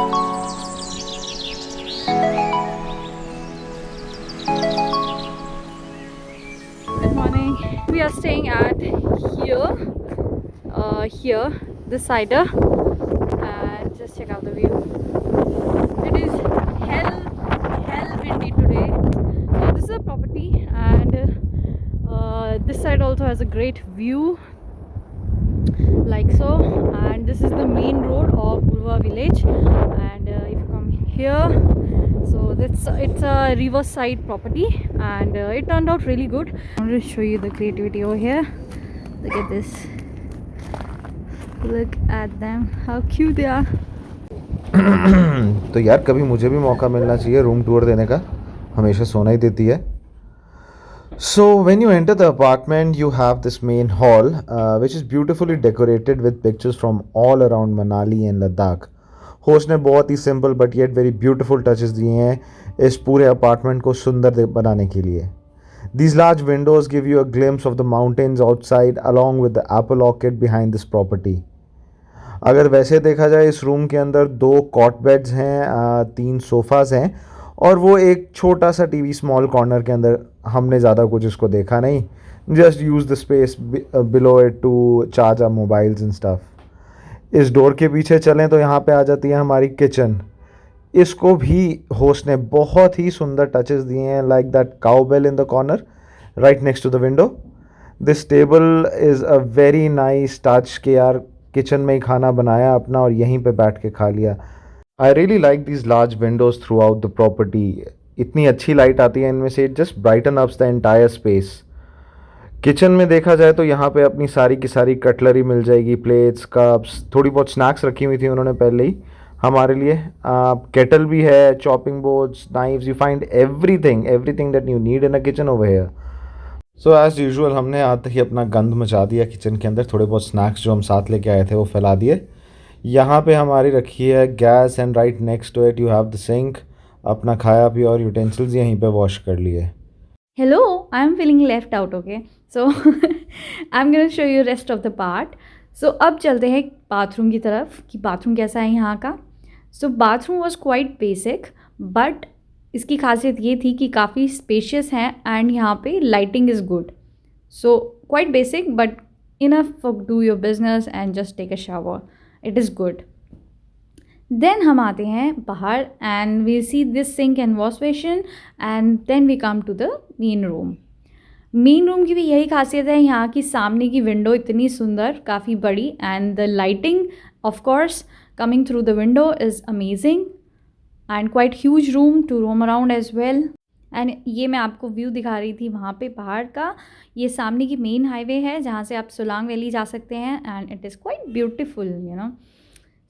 Good morning. We are staying at here, this cider, and just check out the view. It is hell windy today. So this is a property, and this side also has a great view, like so. And this is the main road of Purva village. And if you come here, so it's a riverside property, and it turned out really good. I'm going to show you the creativity over here. Look at this. Look at them, how cute they are. तो यार कभी मुझे भी मौका मिलना चाहिए room tour देने का, हमेशा सोना ही देती है. So when you enter the apartment, you have this main hall, which is beautifully decorated with pictures from all around Manali and Ladakh. Host ने बहुत ही simple but yet very beautiful touches दिए हैं इस पूरे अपार्टमेंट को सुंदर बनाने के लिए. These large windows give you a glimpse of the mountains outside along with the apple orchard behind this property. अगर वैसे देखा जाए इस रूम के अंदर 2 कॉट बेड्स हैं, 3 सोफ़ाज़ हैं और वो एक छोटा सा टीवी स्मॉल कॉर्नर के अंदर. हमने ज़्यादा कुछ इसको देखा नहीं, just use the space below it to charge our mobiles and stuff. इस डोर के पीछे चलें तो यहाँ पे आ जाती है हमारी किचन. इसको भी होस्ट ने बहुत ही सुंदर टचेस दिए हैं, like that cow bell in the corner right next to the window. This table is a very nice touch के यार किचन में ही खाना बनाया अपना और यहीं पे बैठ के खा लिया. I really like these large windows throughout the property. इतनी अच्छी लाइट आती है इनमें से, it just brighten ups the entire space. Kitchen में देखा जाए तो यहाँ पे अपनी सारी की सारी कटलरी मिल जाएगी, प्लेट्स, कप्स, थोड़ी बहुत स्नैक्स रखी हुई थी उन्होंने पहले ही हमारे लिए. केटल भी है, chopping boards, knifes, you find everything that you need in a kitchen over here. So as usual हमने आते ही अपना गंद मचा दिया किचन के अंदर. थोड़े बहुत स्नैक्स जो हम साथ लेके आए थे वो फैला दिए. यहाँ पे हमारी रखी है gas and right next to it you have the sink. अपना खाया पिया और यूटेंसिल्स यहीं पे वॉश कर लिए. Hello, I'm feeling left out, okay? So I'm going to show you rest of the part. So अब चलते हैं बाथरूम की तरफ कि बाथरूम कैसा है यहाँ का. So bathroom was quite basic, but इसकी खासियत ये थी कि काफ़ी स्पेशियस हैं एंड यहाँ पे lighting is good. So quite basic but enough for do your business and just take a shower. It is good. Then हम आते हैं बाहर and we see this sink and wash basin and then we come to the main room. Main room की भी यही खासियत है, यहाँ की सामने की विंडो इतनी सुंदर, काफ़ी बड़ी, and the lighting of course coming through the window is amazing and quite huge room to roam around as well. And ये मैं आपको व्यू दिखा रही थी वहाँ पे पहाड़ का. ये सामने की मेन हाईवे है जहाँ से आप सोलांग वैली जा सकते हैं and it is quite beautiful you know.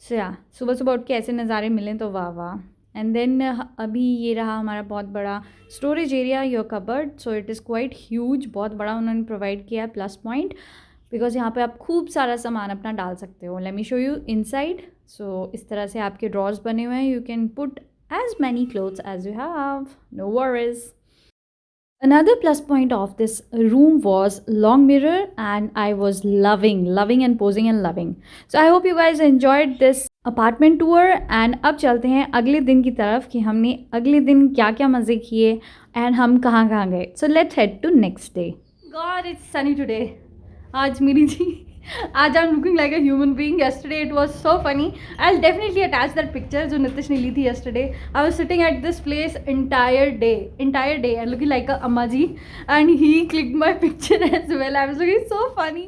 So या सुबह सुबह उठ के ऐसे नज़ारे मिलें तो वाह वाह. एंड देन अभी ये रहा हमारा बहुत बड़ा storage area, your cupboard. So it is quite huge, बहुत बड़ा उन्होंने प्रोवाइड किया है. प्लस पॉइंट बिकॉज यहाँ पे आप खूब सारा सामान अपना डाल सकते हो. Let me show you inside. So इस तरह से आपके ड्रॉर्स बने हुए हैं. You can put as many clothes as you have, no worries. Another plus point of this room was long mirror and I was loving and posing and loving. So I hope you guys enjoyed this apartment tour and अब चलते हैं अगले दिन की तरफ कि हमने अगले दिन क्या क्या मज़े किए and हम कहाँ कहाँ गए. So let's head to next day. God, it's sunny today. आज मेरी जी आज I'm looking like a human being. Yesterday it was so funny. I'll definitely attach that picture जो नितिश ने ली थी yesterday. I was sitting at this place entire day and looking like a amma ji, and he clicked my picture as well. I was looking so funny.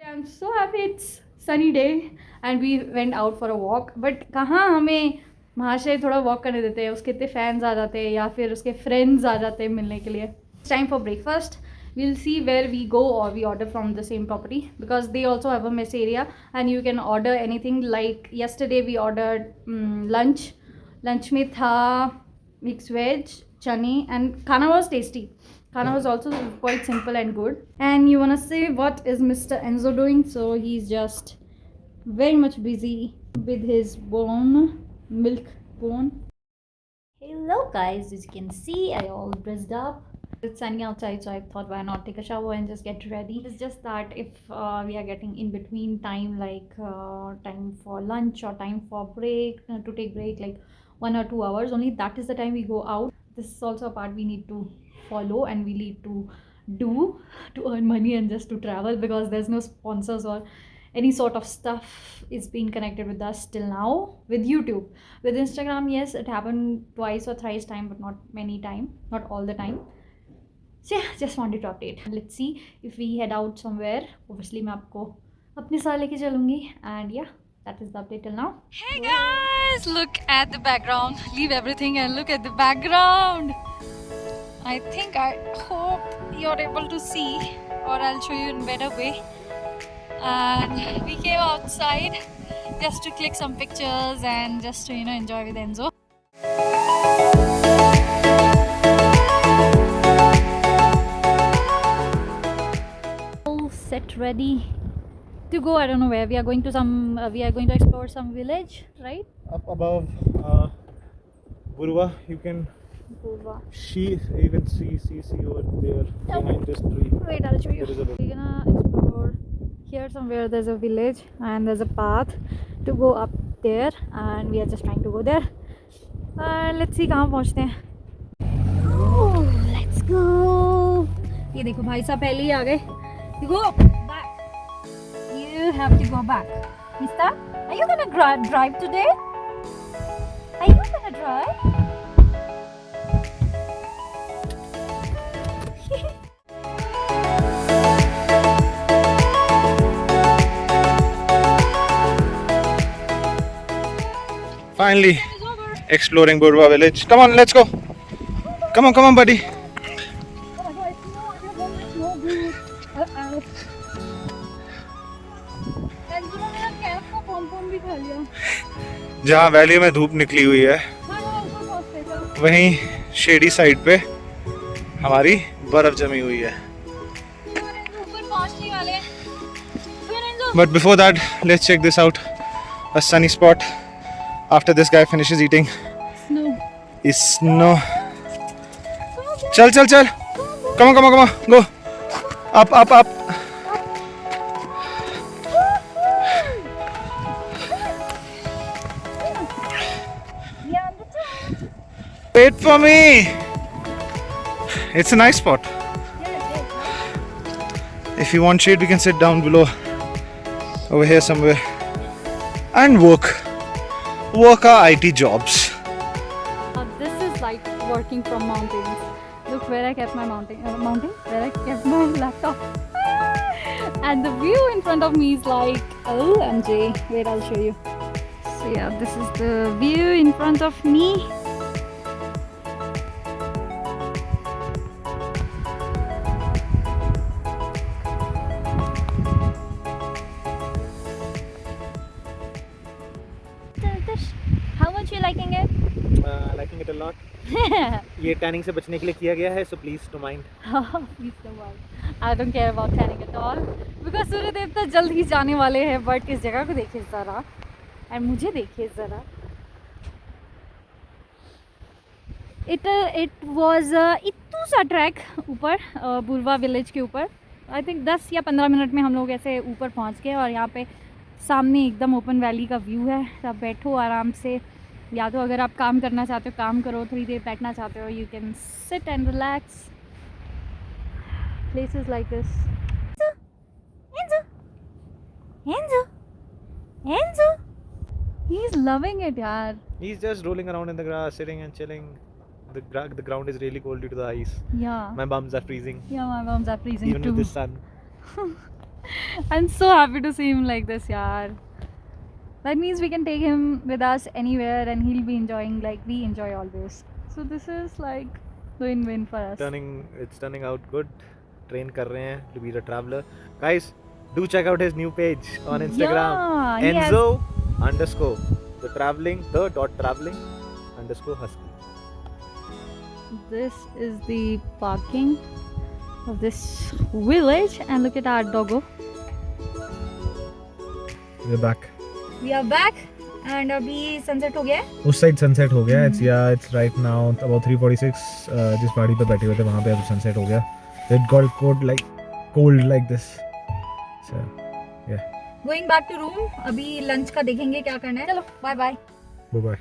I'm so happy it's sunny day and we went out for a walk. But कहाँ हमें महाशय थोड़ा walk करने देते हैं, उसके इतने fans आ जाते हैं या फिर उसके फ्रेंड्स आ जाते हैं मिलने के लिए. It's time for breakfast. We'll see where we go or we order from the same property because they also have a mess area and you can order anything. Like yesterday we ordered lunch mein tha mixed veg, chane, and khana was tasty. Khana was also quite simple and good. And you wanna say what is Mr. Enzo doing? So he's just very much busy with his milk bone. Hello guys, as you can see I all dressed up It's sunny outside, so I thought why not take a shower and just get ready. It's just that if we are getting in between time, like time for lunch or time for break, to take break like 1 or 2 hours, only that is the time we go out. This is also a part we need to follow and we need to do to earn money and just to travel, because there's no sponsors or any sort of stuff is being connected with us till now. With YouTube, with Instagram, yes, it happened twice or thrice time, but not many time, not all the time. So yeah, just wanted to update. Let's see if we head out somewhere. Obviously मैं आपको अपने साथ लेके चलूँगी. And yeah, that is the update till now. Hey guys, look at the background. Leave everything and look at the background. I hope you're able to see, or I'll show you in better way. And we came outside just to click some pictures and just to enjoy with Enzo. Set ready to go. I don't know where we are going to. We are going to explore some village, right? Up above Burwa, you can Burwa. see over there behind this tree. Wait, I'll show you. We're gonna explore here somewhere. There's a village and there's a path to go up there, and we are just trying to go there. Let's see कहाँ पहुँचते हैं. Oh, let's go. ये देखो भाई साहब पहले ही आ गए. You go back. You have to go back. Mister, are you gonna drive today? Are you gonna drive? Finally, exploring Burwa village. Come on, let's go. Come on, buddy. जहाँ valley में धूप निकली हुई है वहीं शेडी साइड पे हमारी बर्फ जमी हुई है. But before that, let's check this out. A sunny spot. After this guy finishes eating snow. Chal. Come on. Go. Up. Wait for me. It's a nice spot. If you want shade, we can sit down below, over here somewhere, and work our IT jobs. This is like working from mountains. Look where I kept my where I kept my laptop. And the view in front of me is like, OMG. Wait, I'll show you. So yeah, this is the view in front of me. How much you liking it? Liking it a lot. ये tanning से बचने के लिए किया गया है, so please don't mind. Please don't mind. I don't care about tanning at all because Suryadev तो जल्द ही जाने वाले हैं. But इस जगह को देखिए ज़रा, और मुझे देखिए ज़रा. It was इतना सा ट्रैक ऊपर बुरवा विलेज के ऊपर. I think 10 या 15 मिनट में हम लोग ऐसे ऊपर पहुंच गए, और यहाँ पे सामने एकदम ओपन वैली का व्यू है. आप बैठो आराम से, या तो अगर आप काम करना चाहते हो काम करो, थोड़ी देर बैठना चाहते हो, you can sit and relax. Places like this. Enzo, he's loving it, yaar. He's just rolling around in the grass, sitting and chilling. The ground is really cold due to the ice. Yeah. My bums are freezing. Yeah, my bums are freezing even too. with the sun. I'm so happy to see him like this, yaar. That means we can take him with us anywhere and he'll be enjoying like we enjoy always. So this is like win-win for us. It's turning out good. Train kar rahe hain to be a traveler. Guys, do check out his new page on Instagram. Yeah, Enzo_ the traveling _ husky. This is the parking of this village, and look at our doggo. We're back. We are back and अभी sunset हो गया है. उस side sunset हो गया. It's right now about 3:46. जिस पहाड़ी पे बैठे हुए थे वहाँ पे अब सनसेट हो गया. It got cold like this. So going back to room. अभी लंच का देखेंगे क्या करना है. चलो bye bye. Bye bye.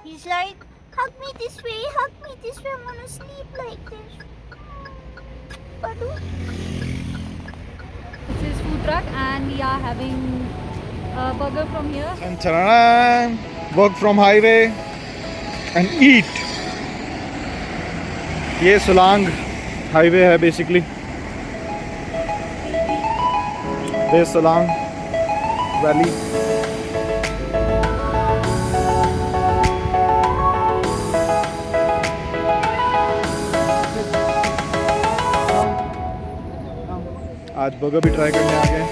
He's like, hug me this way, I'm gonna sleep like this. Padu. This is food truck and we are having a burger from here. Work from highway and eat. ये Solang highway है basically. ये Solang valley. आज burger भी try करने आ गए.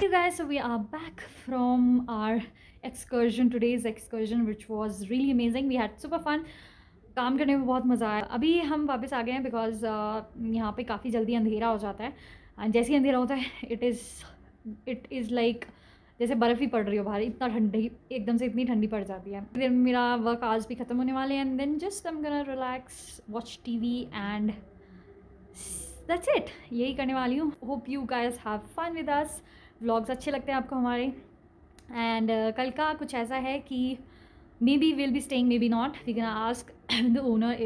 Hey guys, so we are back from our excursion, today's excursion, which was really amazing. We had super fun. काम करने में बहुत मज़ा आया. अभी हम वापस आ गए हैं बिकॉज यहाँ पे काफ़ी जल्दी अंधेरा हो जाता है. एंड जैसे ही अंधेरा होता है इट इज़ लाइक जैसे बर्फ़ ही पड़ रही हो बाहर. इतना ठंडी एकदम से इतनी ठंडी पड़ जाती है. फिर मेरा वर्क आज भी ख़त्म होने वाले हैं. And then just I am gonna relax, watch TV and that's it. यही करने वाली हूँ. Hope you guys have fun with us. Vlogs अच्छे लगते हैं आपको हमारे. एंड कल का कुछ ऐसा है कि maybe will be staying, maybe not. We can ask the owner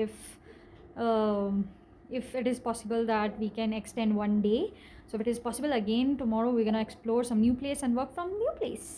if it is possible that we can extend one day. So if it is possible, again tomorrow we're gonna explore some new place and work from new place.